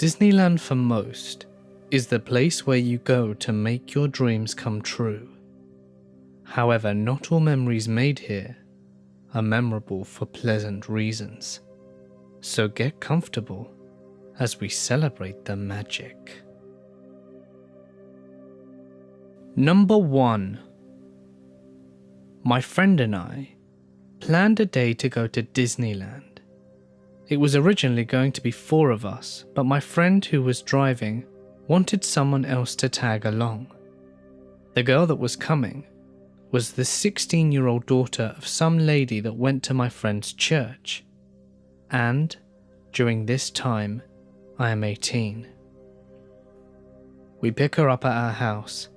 Disneyland for most is the place where you go to make your dreams come true. However, not all memories made here are memorable for pleasant reasons. So get comfortable as we celebrate the magic. Number 1. My friend and I planned a day to go to Disneyland. It was originally going to be 4 of us, but my friend who was driving wanted someone else to tag along. The girl that was coming was the 16-year-old daughter of some lady that went to my friend's church. And during this time, I am 18. We pick her up at our house,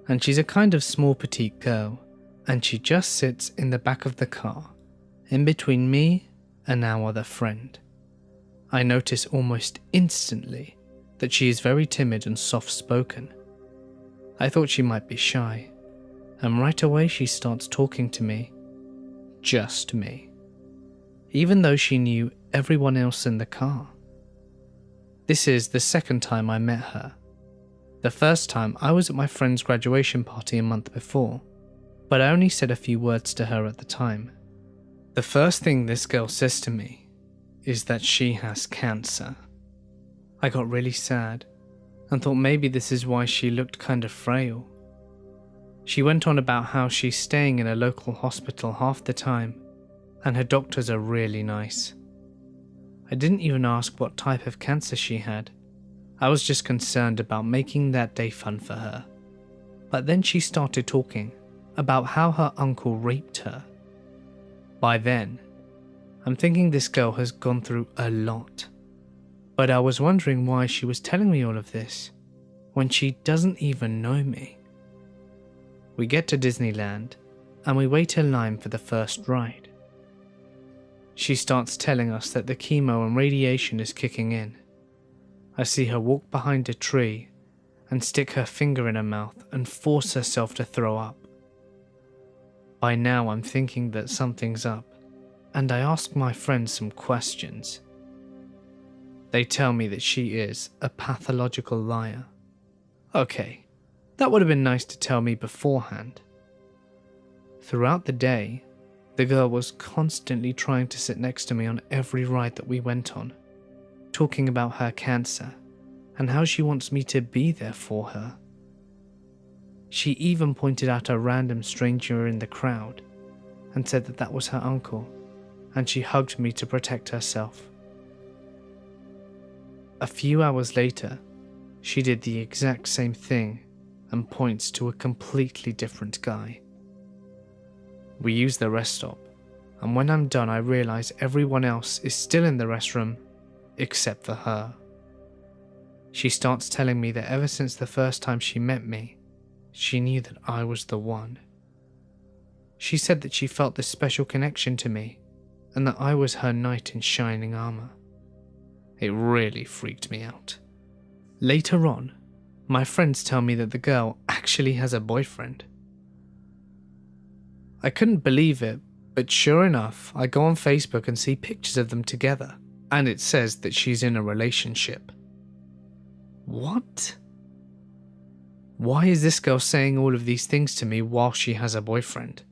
and she's a kind of small petite girl, and she just sits in the back of the car, in between me and our other friend. I notice almost instantly that she is very timid and soft-spoken. I thought she might be shy, and right away she starts talking to me. Just me. Even though she knew everyone else in the car. This is the second time I met her. The first time I was at my friend's graduation party a month before, but I only said a few words to her at the time. The first thing this girl says to me is that she has cancer. I got really sad and thought maybe this is why she looked kind of frail. She went on about how she's staying in a local hospital half the time and her doctors are really nice. I didn't even ask what type of cancer she had. I was just concerned about making that day fun for her. But then she started talking about how her uncle raped her. By then, I'm thinking this girl has gone through a lot. But I was wondering why she was telling me all of this when she doesn't even know me. We get to Disneyland and we wait in line for the first ride. She starts telling us that the chemo and radiation is kicking in. I see her walk behind a tree and stick her finger in her mouth and force herself to throw up. By now I'm thinking that something's up, and I ask my friends some questions. They tell me that she is a pathological liar. Okay, that would have been nice to tell me beforehand. Throughout the day, the girl was constantly trying to sit next to me on every ride that we went on, talking about her cancer and how she wants me to be there for her. She even pointed out a random stranger in the crowd and said that that was her uncle, and she hugged me to protect herself. A few hours later, she did the exact same thing and points to a completely different guy. We use the rest stop, and when I'm done I realize everyone else is still in the restroom except for her. She starts telling me that ever since the first time she met me, she knew that I was the one. She said that she felt this special connection to me and that I was her knight in shining armor. It really freaked me out. Later on, my friends tell me that the girl actually has a boyfriend. I couldn't believe it, but sure enough, I go on Facebook and see pictures of them together, and it says that she's in a relationship. What? Why is this girl saying all of these things to me while she has a boyfriend?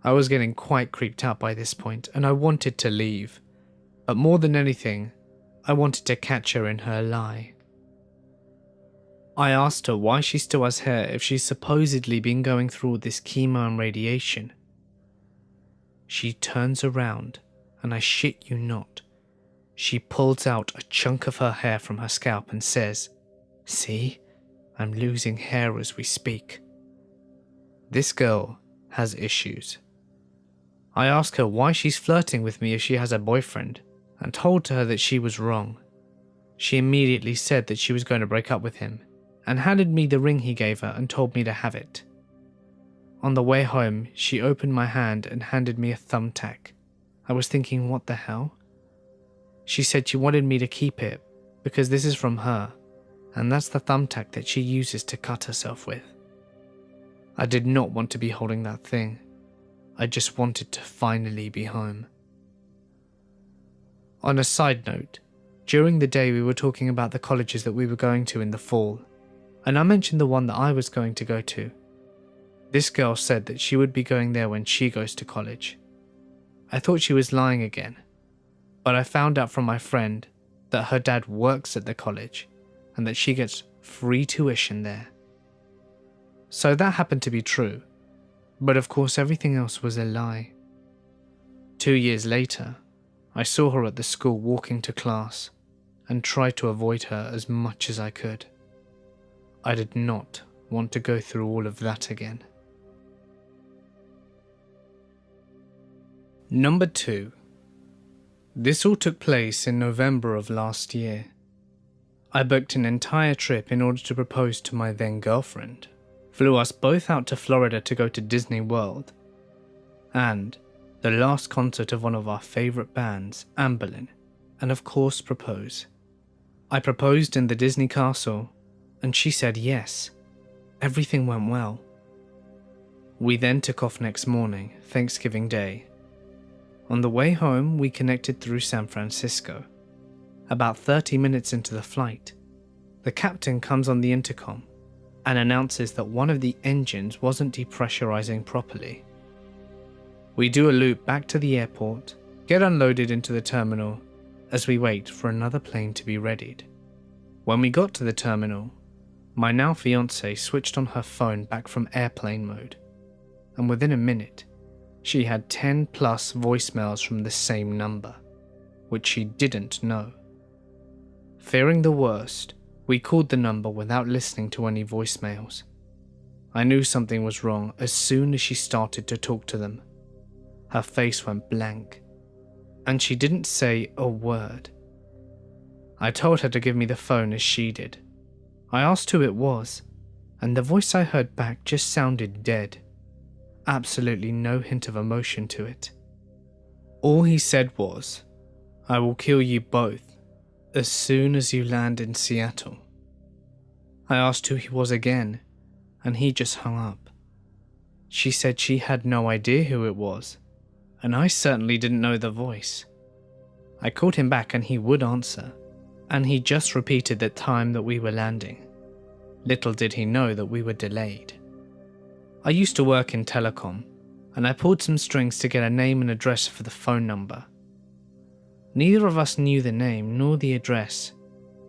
I was getting quite creeped out by this point, and I wanted to leave. But more than anything, I wanted to catch her in her lie. I asked her why she still has hair if she's supposedly been going through all this chemo and radiation. She turns around, and I shit you not, she pulls out a chunk of her hair from her scalp and says, "See, I'm losing hair as we speak." This girl has issues. I ask her why she's flirting with me if she has a boyfriend, and told her that she was wrong. She immediately said that she was going to break up with him, and handed me the ring he gave her and told me to have it. On the way home, she opened my hand and handed me a thumbtack. I was thinking, what the hell? She said she wanted me to keep it because this is from her, and that's the thumbtack that she uses to cut herself with. I did not want to be holding that thing. I just wanted to finally be home. On a side note, During the day we were talking about the colleges that we were going to in the fall, and I mentioned the one that I was going to go to. This girl said that she would be going there when she goes to college. I thought she was lying again, but I found out from my friend that her dad works at the college and that she gets free tuition there. So that happened to be true, but of course everything else was a lie. 2 years later, I saw her at the school walking to class and tried to avoid her as much as I could. I did not want to go through all of that again. Number 2. This all took place in November of last year. I booked an entire trip in order to propose to my then girlfriend, flew us both out to Florida to go to Disney World, and the last concert of one of our favourite bands, Amberlin, and of course propose. I proposed in the Disney castle, and she said yes. Everything went well. We then took off next morning, Thanksgiving Day. On the way home, we connected through San Francisco. About 30 minutes into the flight, the captain comes on the intercom and announces that one of the engines wasn't depressurizing properly. We do a loop back to the airport, get unloaded into the terminal as we wait for another plane to be readied. When we got to the terminal, my now fiancée switched on her phone back from airplane mode, and within a minute, she had 10 plus voicemails from the same number, which she didn't know. Fearing the worst, we called the number without listening to any voicemails. I knew something was wrong as soon as she started to talk to them. Her face went blank, and she didn't say a word. I told her to give me the phone as she did. I asked who it was, and the voice I heard back just sounded dead. Absolutely no hint of emotion to it. All he said was, "I will kill you both as soon as you land in Seattle." I asked who he was again, and he just hung up. She said she had no idea who it was, and I certainly didn't know the voice. I called him back and he would answer, and he just repeated the time that we were landing. Little did he know that we were delayed. I used to work in telecom, and I pulled some strings to get a name and address for the phone number. Neither of us knew the name nor the address.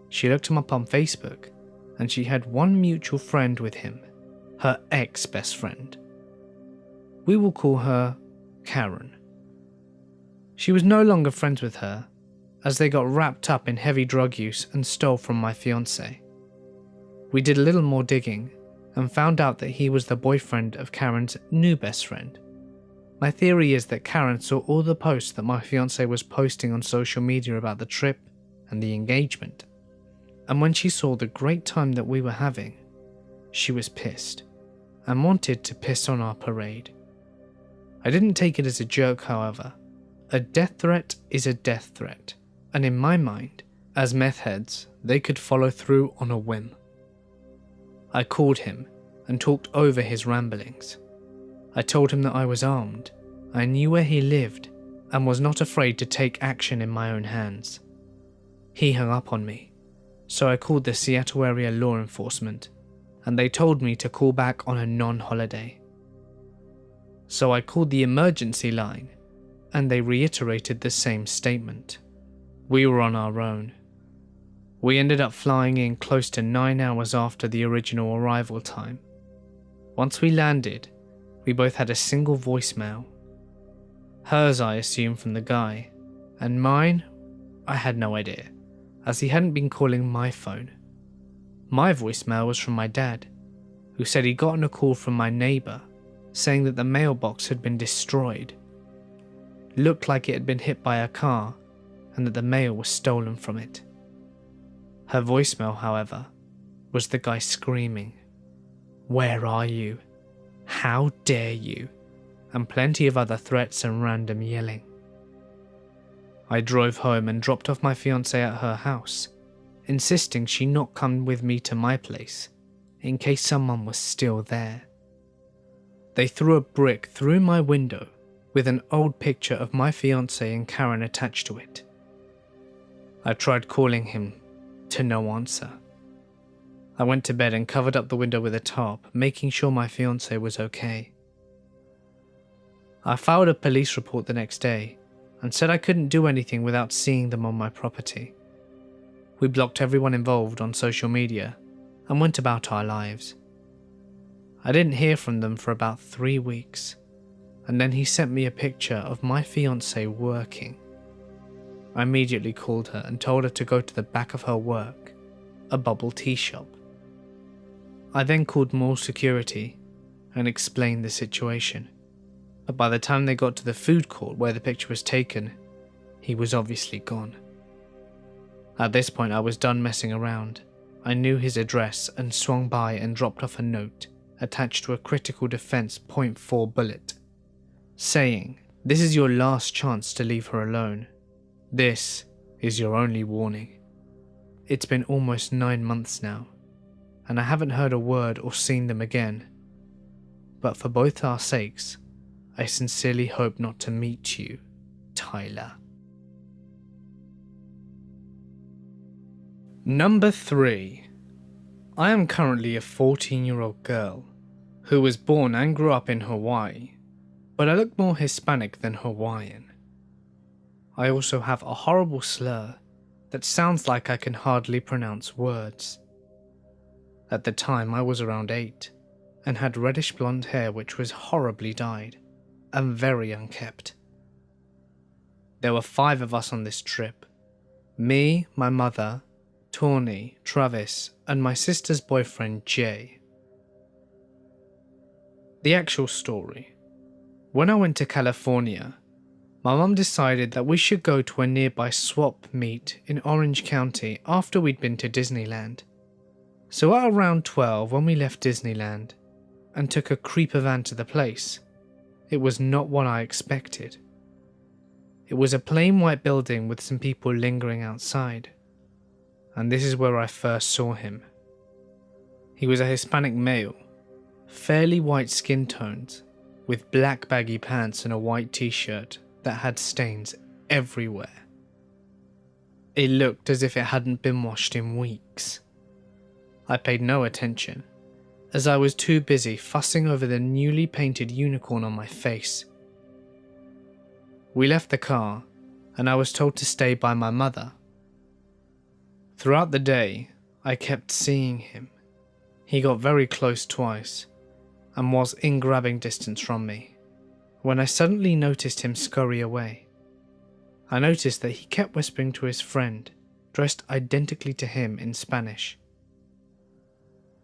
She looked him up on Facebook, and she had one mutual friend with him, her ex-best friend. We will call her Karen. She was no longer friends with her, as they got wrapped up in heavy drug use and stole from my fiancé. We did a little more digging, and found out that he was the boyfriend of Karen's new best friend. My theory is that Karen saw all the posts that my fiancé was posting on social media about the trip and the engagement, and when she saw the great time that we were having, she was pissed, and wanted to piss on our parade. I didn't take it as a joke, however. A death threat is a death threat, and in my mind, as meth heads, they could follow through on a whim. I called him and talked over his ramblings. I told him that I was armed, I knew where he lived, and was not afraid to take action in my own hands. He hung up on me, so I called the Seattle area law enforcement, and they told me to call back on a non-holiday. So I called the emergency line, and they reiterated the same statement. We were on our own. We ended up flying in close to 9 hours after the original arrival time. Once we landed, we both had a single voicemail. Hers I assumed from the guy, and mine, I had no idea, as he hadn't been calling my phone. My voicemail was from my dad, who said he'd gotten a call from my neighbour, saying that the mailbox had been destroyed. Looked like it had been hit by a car, and that the mail was stolen from it. Her voicemail, however, was the guy screaming, "Where are you? How dare you?" and plenty of other threats and random yelling. I drove home and dropped off my fiancée at her house, insisting she not come with me to my place, in case someone was still there. They threw a brick through my window with an old picture of my fiancée and Karen attached to it. I tried calling him, to no answer. I went to bed and covered up the window with a tarp, making sure my fiancé was okay. I filed a police report the next day and said I couldn't do anything without seeing them on my property. We blocked everyone involved on social media and went about our lives. I didn't hear from them for about 3 weeks, and then he sent me a picture of my fiancée working. I immediately called her and told her to go to the back of her work, a bubble tea shop. I then called mall security and explained the situation, but by the time they got to the food court where the picture was taken, he was obviously gone. At this point I was done messing around. I knew his address and swung by and dropped off a note attached to a critical defense .4 bullet, saying, "This is your last chance to leave her alone. This is your only warning." It's been almost 9 months now, and I haven't heard a word or seen them again. But for both our sakes, I sincerely hope not to meet you, Tyler. Number 3. I am currently a 14-year-old girl who was born and grew up in Hawaii, but I look more Hispanic than Hawaiian. I also have a horrible slur that sounds like I can hardly pronounce words. At the time I was around 8 and had reddish blonde hair which was horribly dyed and very unkempt. There were 5 of us on this trip. Me, my mother, Tawny, Travis, and my sister's boyfriend Jay. The actual story. When I went to California, my mum decided that we should go to a nearby swap meet in Orange County after we'd been to Disneyland. So at around 12 when we left Disneyland and took a creeper van to the place, it was not what I expected. It was a plain white building with some people lingering outside. And this is where I first saw him. He was a Hispanic male, fairly white skin tones, with black baggy pants and a white t-shirt that had stains everywhere. It looked as if it hadn't been washed in weeks. I paid no attention, as I was too busy fussing over the newly painted unicorn on my face. We left the car, and I was told to stay by my mother. Throughout the day, I kept seeing him. He got very close twice, and was in grabbing distance from me, when I suddenly noticed him scurry away. I noticed that he kept whispering to his friend, dressed identically to him in Spanish.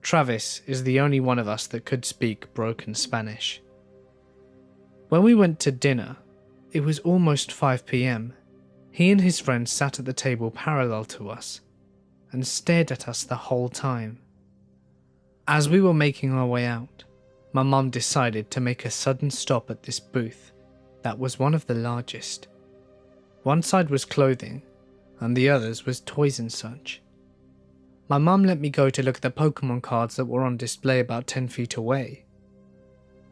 Travis is the only one of us that could speak broken Spanish. When we went to dinner, it was almost 5 p.m. He and his friend sat at the table parallel to us, and stared at us the whole time. As we were making our way out, my mum decided to make a sudden stop at this booth that was one of the largest. One side was clothing, and the others was toys and such. My mum let me go to look at the Pokemon cards that were on display about 10 feet away.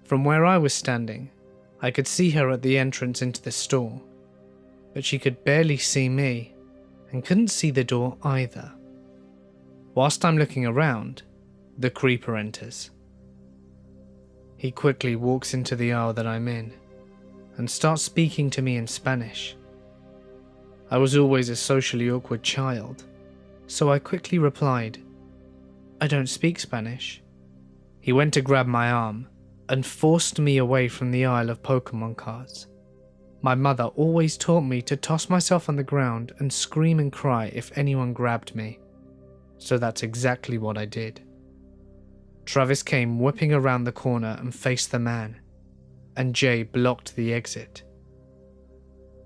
From where I was standing, I could see her at the entrance into the store, but she could barely see me, and couldn't see the door either. Whilst I'm looking around, the creeper enters. He quickly walks into the aisle that I'm in, and starts speaking to me in Spanish. I was always a socially awkward child, so I quickly replied, "I don't speak Spanish." He went to grab my arm, and forced me away from the aisle of Pokemon cards. My mother always taught me to toss myself on the ground and scream and cry if anyone grabbed me. So that's exactly what I did. Travis came whipping around the corner and faced the man, and Jay blocked the exit.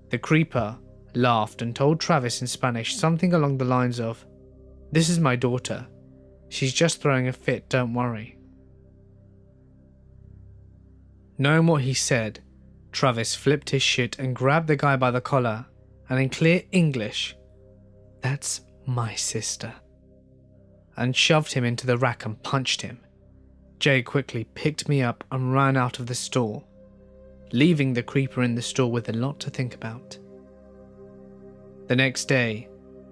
The creeper laughed and told Travis in Spanish something along the lines of, "This is my daughter. She's just throwing a fit, don't worry." Knowing what he said, Travis flipped his shit and grabbed the guy by the collar, and in clear English, "That's my sister," and shoved him into the rack and punched him. Jay quickly picked me up and ran out of the store, leaving the creeper in the store with a lot to think about. The next day,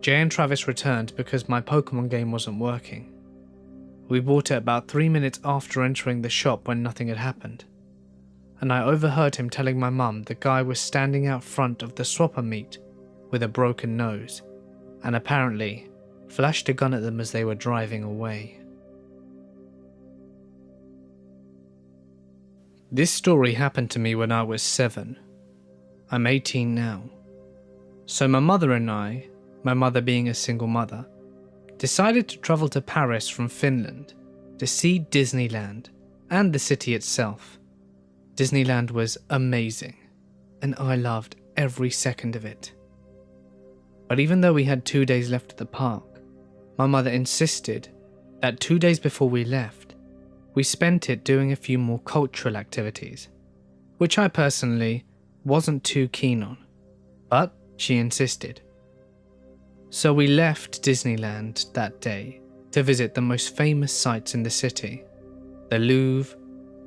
Jay and Travis returned because my Pokemon game wasn't working. We bought it about 3 minutes after entering the shop when nothing had happened, and I overheard him telling my mum the guy was standing out front of the swapper meet with a broken nose, and apparently flashed a gun at them as they were driving away. This story happened to me when I was 7. I'm 18 now. So my mother and I, my mother being a single mother, decided to travel to Paris from Finland to see Disneyland and the city itself. Disneyland was amazing, and I loved every second of it. But even though we had 2 days left at the park, my mother insisted that 2 days before we left, we spent it doing a few more cultural activities, which I personally wasn't too keen on, but she insisted. So we left Disneyland that day to visit the most famous sites in the city: the Louvre,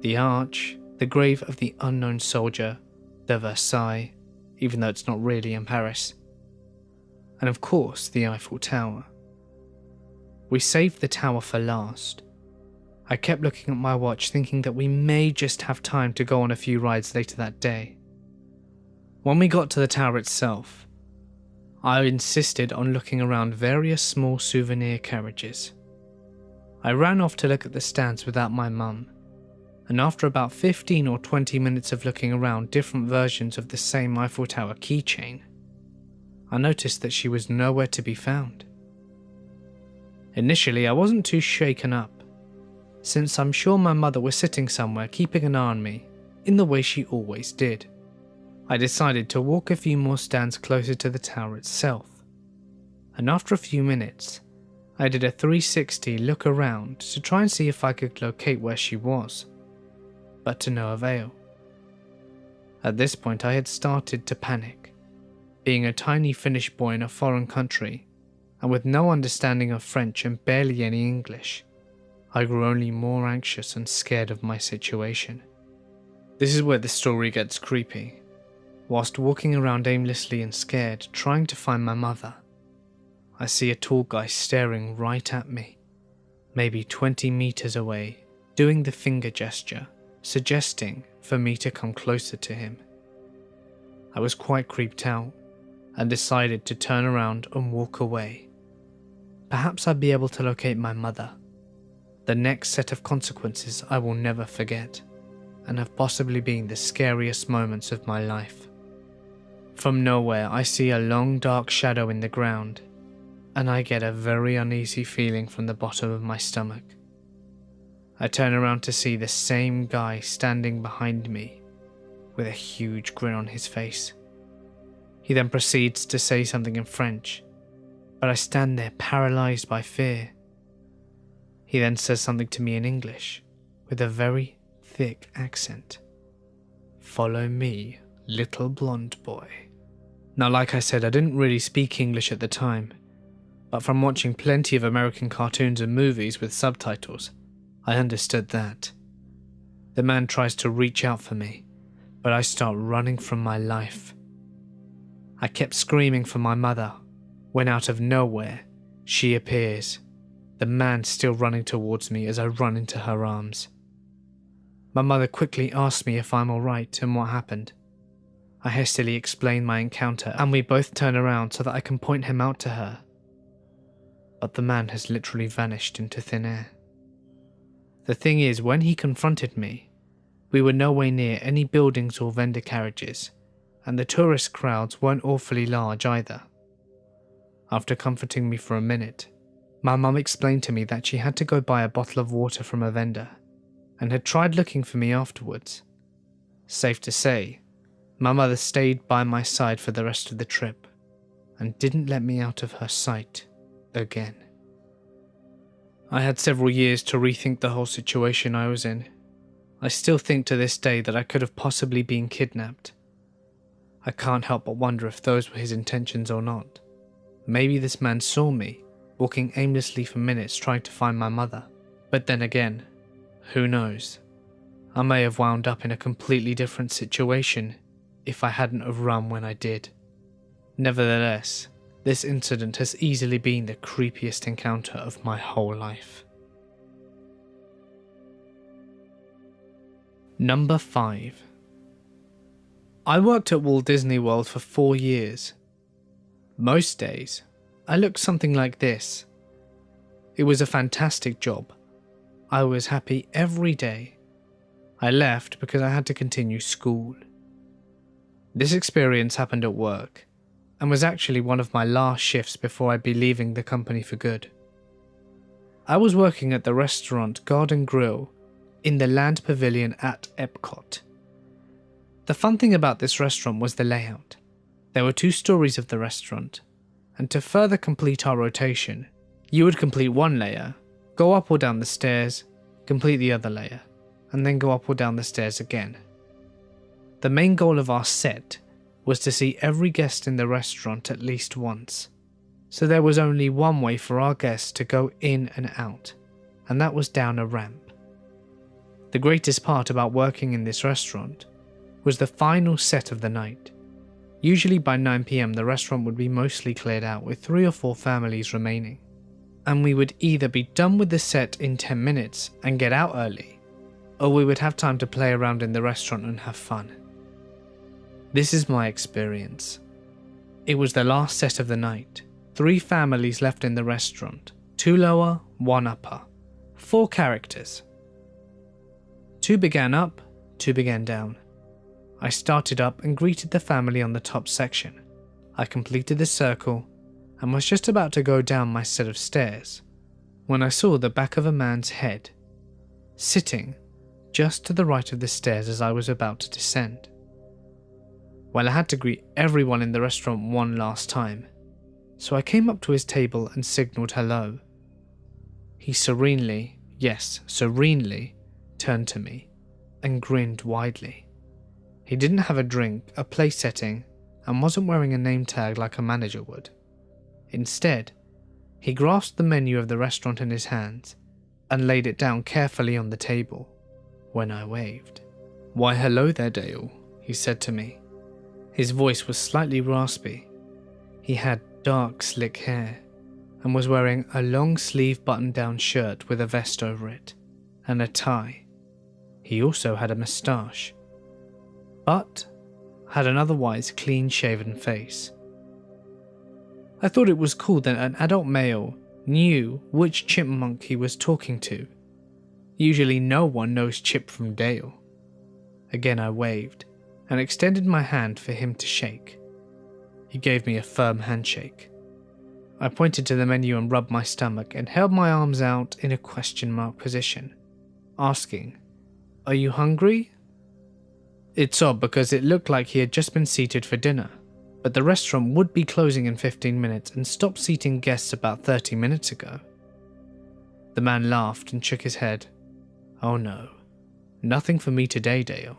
the Arch, the grave of the unknown soldier, the Versailles, even though it's not really in Paris, and of course the Eiffel Tower. We saved the tower for last. I kept looking at my watch thinking that we may just have time to go on a few rides later that day. When we got to the tower itself, I insisted on looking around various small souvenir carriages. I ran off to look at the stands without my mum, and after about 15 or 20 minutes of looking around different versions of the same Eiffel Tower keychain, I noticed that she was nowhere to be found. Initially, I wasn't too shaken up, since I'm sure my mother was sitting somewhere keeping an eye on me in the way she always did. I decided to walk a few more stands closer to the tower itself, and after a few minutes, I did a 360 look around to try and see if I could locate where she was, but to no avail. At this point I had started to panic. Being a tiny Finnish boy in a foreign country, and with no understanding of French and barely any English, I grew only more anxious and scared of my situation. This is where the story gets creepy. Whilst walking around aimlessly and scared, trying to find my mother, I see a tall guy staring right at me, maybe 20 meters away, doing the finger gesture, suggesting for me to come closer to him. I was quite creeped out and decided to turn around and walk away. Perhaps I'd be able to locate my mother. The next set of consequences I will never forget, and have possibly been the scariest moments of my life. From nowhere, I see a long dark shadow in the ground, and I get a very uneasy feeling from the bottom of my stomach. I turn around to see the same guy standing behind me, with a huge grin on his face. He then proceeds to say something in French, but I stand there paralyzed by fear. He then says something to me in English, with a very thick accent. "Follow me, little blonde boy." Now, like I said, I didn't really speak English at the time, but from watching plenty of American cartoons and movies with subtitles, I understood that. The man tries to reach out for me, but I start running from my life. I kept screaming for my mother, when out of nowhere, she appears, the man still running towards me as I run into her arms. My mother quickly asks me if I'm alright and what happened. I hastily explain my encounter and we both turn around so that I can point him out to her. But the man has literally vanished into thin air. The thing is, when he confronted me, we were nowhere near any buildings or vendor carriages, and the tourist crowds weren't awfully large either. After comforting me for a minute, my mum explained to me that she had to go buy a bottle of water from a vendor, and had tried looking for me afterwards. Safe to say, my mother stayed by my side for the rest of the trip, and didn't let me out of her sight again. I had several years to rethink the whole situation I was in. I still think to this day that I could have possibly been kidnapped. I can't help but wonder if those were his intentions or not. Maybe this man saw me, walking aimlessly for minutes trying to find my mother. But then again, who knows? I may have wound up in a completely different situation if I hadn't have run when I did. Nevertheless, This incident has easily been the creepiest encounter of my whole life. Number 5. I worked at Walt Disney World for 4 years. Most days, I looked something like this. It was a fantastic job. I was happy every day. I left because I had to continue school. This experience happened at work, and was actually one of my last shifts before I'd be leaving the company for good. I was working at the restaurant Garden Grill in the Land Pavilion at Epcot. The fun thing about this restaurant was the layout. There were 2 stories of the restaurant, and to further complete our rotation, you would complete one layer, go up or down the stairs, complete the other layer, and then go up or down the stairs again. The main goal of our set was to see every guest in the restaurant at least once, so there was only one way for our guests to go in and out, and that was down a ramp. The greatest part about working in this restaurant was the final set of the night. Usually by 9 PM the restaurant would be mostly cleared out with 3 or 4 families remaining, and we would either be done with the set in 10 minutes and get out early, or we would have time to play around in the restaurant and have fun. This is my experience. It was the last set of the night. 3 families left in the restaurant, 2 lower, 1 upper, 4 characters. 2 began up, 2 began down. I started up and greeted the family on the top section. I completed the circle and was just about to go down my set of stairs when I saw the back of a man's head, sitting just to the right of the stairs as I was about to descend. Well, I had to greet everyone in the restaurant one last time, so I came up to his table and signalled hello. He serenely, yes, serenely, turned to me and grinned widely. He didn't have a drink, a place setting, and wasn't wearing a name tag like a manager would. Instead, he grasped the menu of the restaurant in his hands and laid it down carefully on the table when I waved. "Why, hello there, Dale," he said to me. His voice was slightly raspy. He had dark, slick hair and was wearing a long-sleeve button-down shirt with a vest over it and a tie. He also had a moustache, but had an otherwise clean-shaven face. I thought it was cool that an adult male knew which chipmunk he was talking to. Usually no one knows Chip from Dale. Again I waved and extended my hand for him to shake. He gave me a firm handshake. I pointed to the menu and rubbed my stomach and held my arms out in a question mark position, asking, "Are you hungry?" It's odd because it looked like he had just been seated for dinner, but the restaurant would be closing in 15 minutes and stopped seating guests about 30 minutes ago. The man laughed and shook his head. "Oh no, nothing for me today, Dale."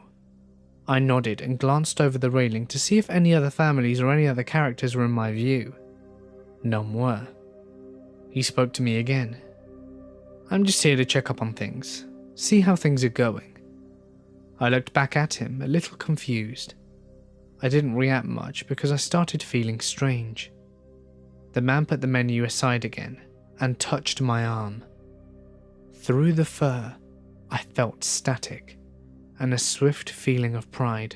I nodded and glanced over the railing to see if any other families or any other characters were in my view. None were. He spoke to me again. "I'm just here to check up on things, see how things are going." I looked back at him, a little confused. I didn't react much because I started feeling strange. The man put the menu aside again and touched my arm. Through the fur, I felt static and a swift feeling of pride.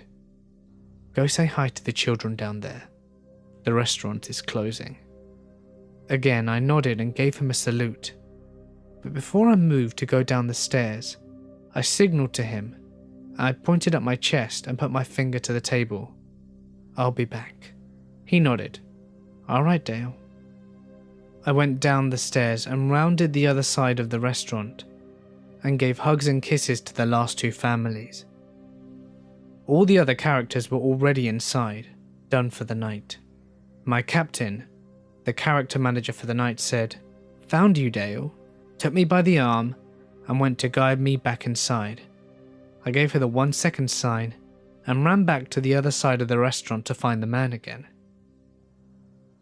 "Go say hi to the children down there. The restaurant is closing." Again, I nodded and gave him a salute. But before I moved to go down the stairs, I signalled to him. I pointed at my chest and put my finger to the table. "I'll be back." He nodded. "All right, Dale." I went down the stairs and rounded the other side of the restaurant and gave hugs and kisses to the last 2 families. All the other characters were already inside, done for the night. My captain, the character manager for the night, said, "Found you, Dale," took me by the arm and went to guide me back inside. I gave her the 1-second sign and ran back to the other side of the restaurant to find the man again.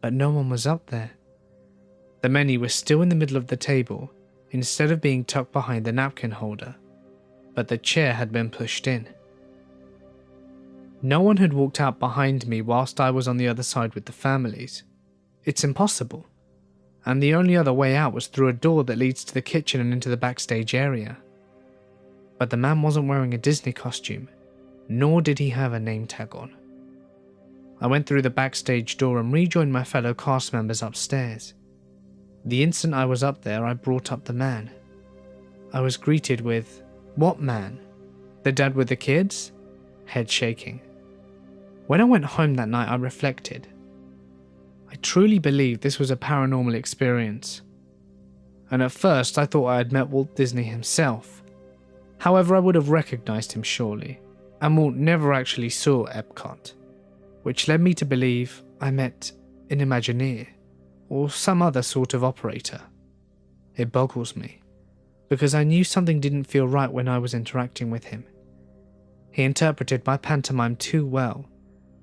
But no one was up there. The menu was still in the middle of the table instead of being tucked behind the napkin holder, but the chair had been pushed in. No one had walked out behind me whilst I was on the other side with the families. It's impossible. And the only other way out was through a door that leads to the kitchen and into the backstage area. But the man wasn't wearing a Disney costume, nor did he have a name tag on. I went through the backstage door and rejoined my fellow cast members upstairs. The instant I was up there, I brought up the man. I was greeted with, "What man? The dad with the kids?" Head shaking. When I went home that night, I reflected. I truly believed this was a paranormal experience. And at first, I thought I had met Walt Disney himself. However, I would have recognized him surely, and Walt never actually saw Epcot, which led me to believe I met an Imagineer, or some other sort of operator. It boggles me, because I knew something didn't feel right when I was interacting with him. He interpreted my pantomime too well,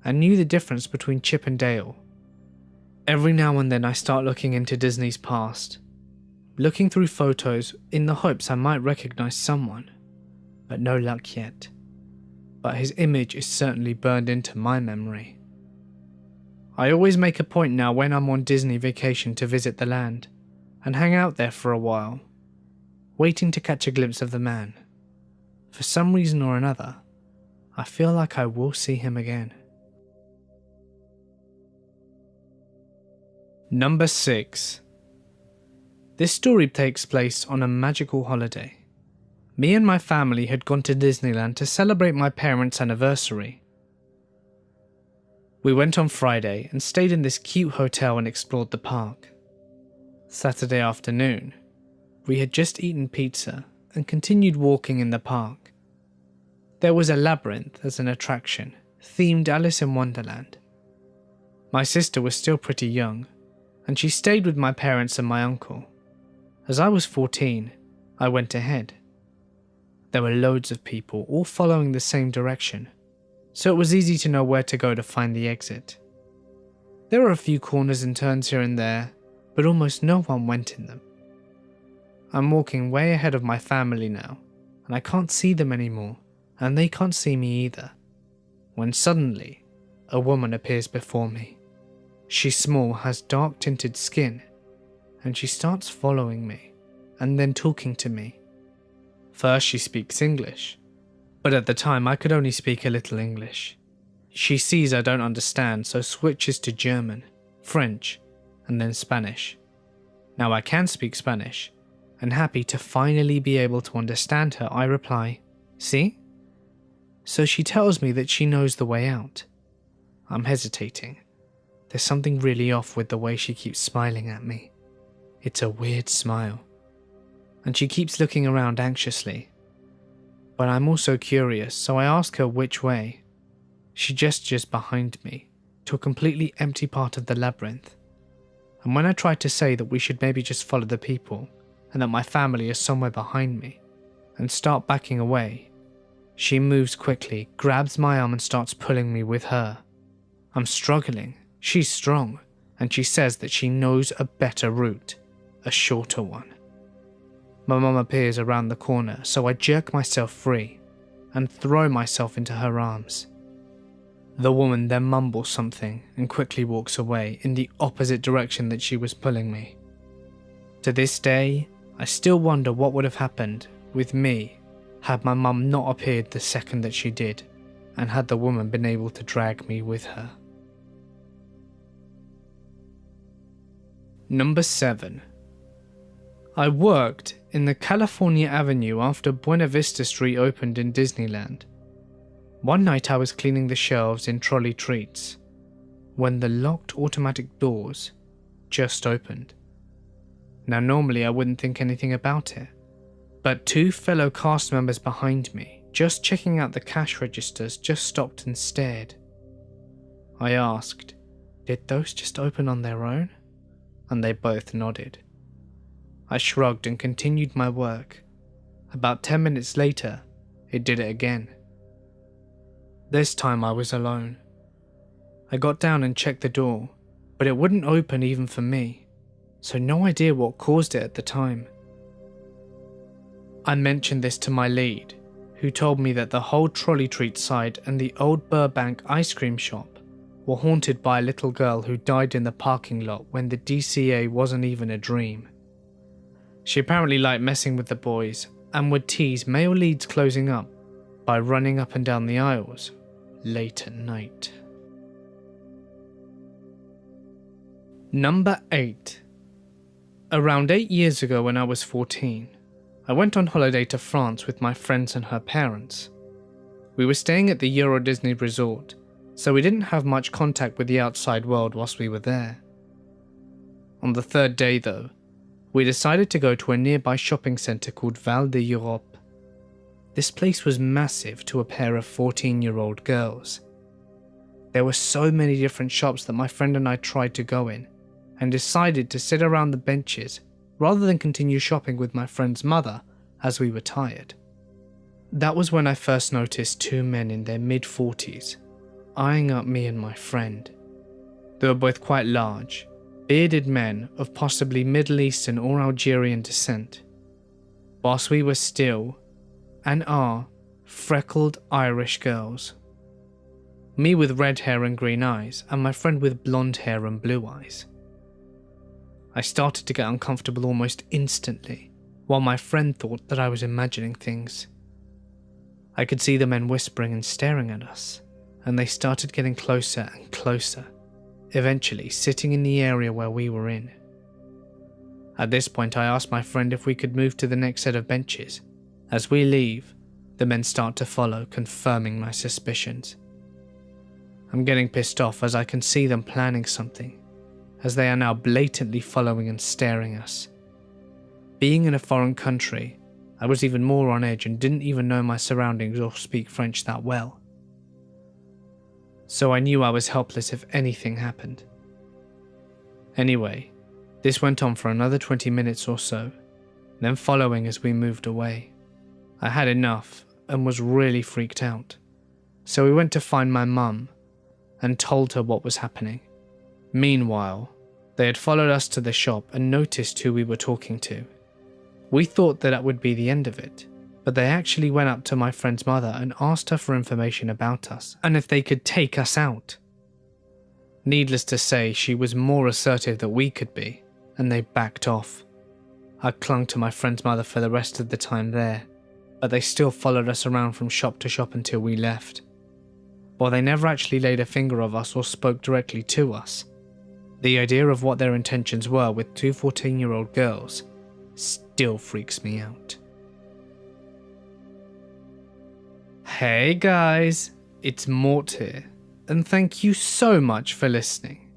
and knew the difference between Chip and Dale. Every now and then I start looking into Disney's past, looking through photos in the hopes I might recognize someone, but no luck yet. But his image is certainly burned into my memory. I always make a point now when I'm on Disney vacation to visit the land, and hang out there for a while, waiting to catch a glimpse of the man. For some reason or another, I feel like I will see him again. Number 6. This story takes place on a magical holiday. Me and my family had gone to Disneyland to celebrate my parents' anniversary. We went on Friday and stayed in this cute hotel and explored the park. Saturday afternoon, we had just eaten pizza and continued walking in the park. There was a labyrinth as an attraction, themed Alice in Wonderland. My sister was still pretty young, and she stayed with my parents and my uncle. As I was 14, I went ahead. There were loads of people, all following the same direction, so it was easy to know where to go to find the exit. There were a few corners and turns here and there, but almost no one went in them. I'm walking way ahead of my family now, and I can't see them anymore, and they can't see me either, when suddenly, a woman appears before me. She's small, has dark tinted skin, and she starts following me, and then talking to me. First she speaks English, but at the time I could only speak a little English. She sees I don't understand, so switches to German, French, and then Spanish. Now I can speak Spanish, and happy to finally be able to understand her, I reply, "See?" So she tells me that she knows the way out. I'm hesitating. There's something really off with the way she keeps smiling at me. It's a weird smile. And she keeps looking around anxiously. But I'm also curious, so I ask her which way. She gestures behind me, to a completely empty part of the labyrinth. And when I try to say that we should maybe just follow the people, and that my family is somewhere behind me, and start backing away, she moves quickly, grabs my arm and starts pulling me with her. I'm struggling. She's strong, and she says that she knows a better route, a shorter one. My mum appears around the corner, so I jerk myself free and throw myself into her arms. The woman then mumbles something and quickly walks away in the opposite direction that she was pulling me. To this day, I still wonder what would have happened with me had my mum not appeared the second that she did, and had the woman been able to drag me with her. Number 7. I worked in the California Avenue after Buena Vista Street opened in Disneyland. One night I was cleaning the shelves in Trolley Treats when the locked automatic doors just opened. Now normally I wouldn't think anything about it, but 2 fellow cast members behind me, just checking out the cash registers, just stopped and stared. I asked, "Did those just open on their own?" And they both nodded. I shrugged and continued my work. About 10 minutes later, it did it again. This time I was alone. I got down and checked the door, but it wouldn't open even for me, so no idea what caused it at the time. I mentioned this to my lead, who told me that the whole Trolley Treat side and the old Burbank ice cream shop were haunted by a little girl who died in the parking lot when the DCA wasn't even a dream. She apparently liked messing with the boys and would tease male leads closing up by running up and down the aisles late at night. Number 8. Around 8 years ago when I was 14, I went on holiday to France with my friends and her parents. We were staying at the Euro Disney resort, so we didn't have much contact with the outside world whilst we were there. On the third day though, we decided to go to a nearby shopping centre called Val d'Europe. This place was massive to a pair of 14-year-old girls. There were so many different shops that my friend and I tried to go in, and decided to sit around the benches rather than continue shopping with my friend's mother as we were tired. That was when I first noticed two men in their mid-40s eyeing up me and my friend. They were both quite large, bearded men of possibly Middle Eastern or Algerian descent, whilst we were still, and are, freckled Irish girls. Me with red hair and green eyes, and my friend with blonde hair and blue eyes. I started to get uncomfortable almost instantly, while my friend thought that I was imagining things. I could see the men whispering and staring at us, and they started getting closer and closer, eventually sitting in the area where we were in. At this point I asked my friend if we could move to the next set of benches. As we leave, the men start to follow, confirming my suspicions. I'm getting pissed off as I can see them planning something, as they are now blatantly following and staring us. Being in a foreign country, I was even more on edge and didn't even know my surroundings or speak French that well. So I knew I was helpless if anything happened. Anyway, this went on for another 20 minutes or so, then following as we moved away. I had enough and was really freaked out, so we went to find my mum and told her what was happening. Meanwhile, they had followed us to the shop and noticed who we were talking to. We thought that would be the end of it, but they actually went up to my friend's mother and asked her for information about us and if they could take us out. Needless to say, she was more assertive than we could be, and they backed off. I clung to my friend's mother for the rest of the time there, but they still followed us around from shop to shop until we left. While they never actually laid a finger of us or spoke directly to us, the idea of what their intentions were with two 14-year-old girls still freaks me out. Hey guys, it's Mort here, and thank you so much for listening.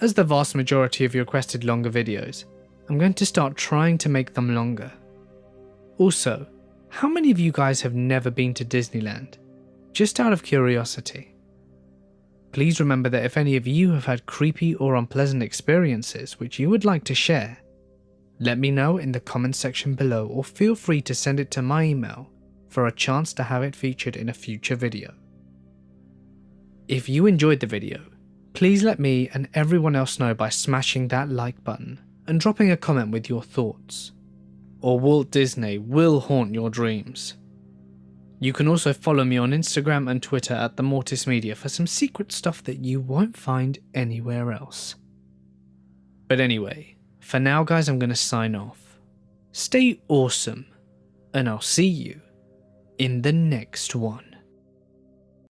As the vast majority of you requested longer videos, I'm going to start trying to make them longer. Also, how many of you guys have never been to Disneyland? Just out of curiosity. Please remember that if any of you have had creepy or unpleasant experiences which you would like to share, let me know in the comment section below, or feel free to send it to my email for a chance to have it featured in a future video. If you enjoyed the video, please let me and everyone else know by smashing that like button and dropping a comment with your thoughts. Or Walt Disney will haunt your dreams. You can also follow me on Instagram and Twitter at The Mortis Media for some secret stuff that you won't find anywhere else. But anyway, for now guys, I'm going to sign off. Stay awesome, and I'll see you in the next one.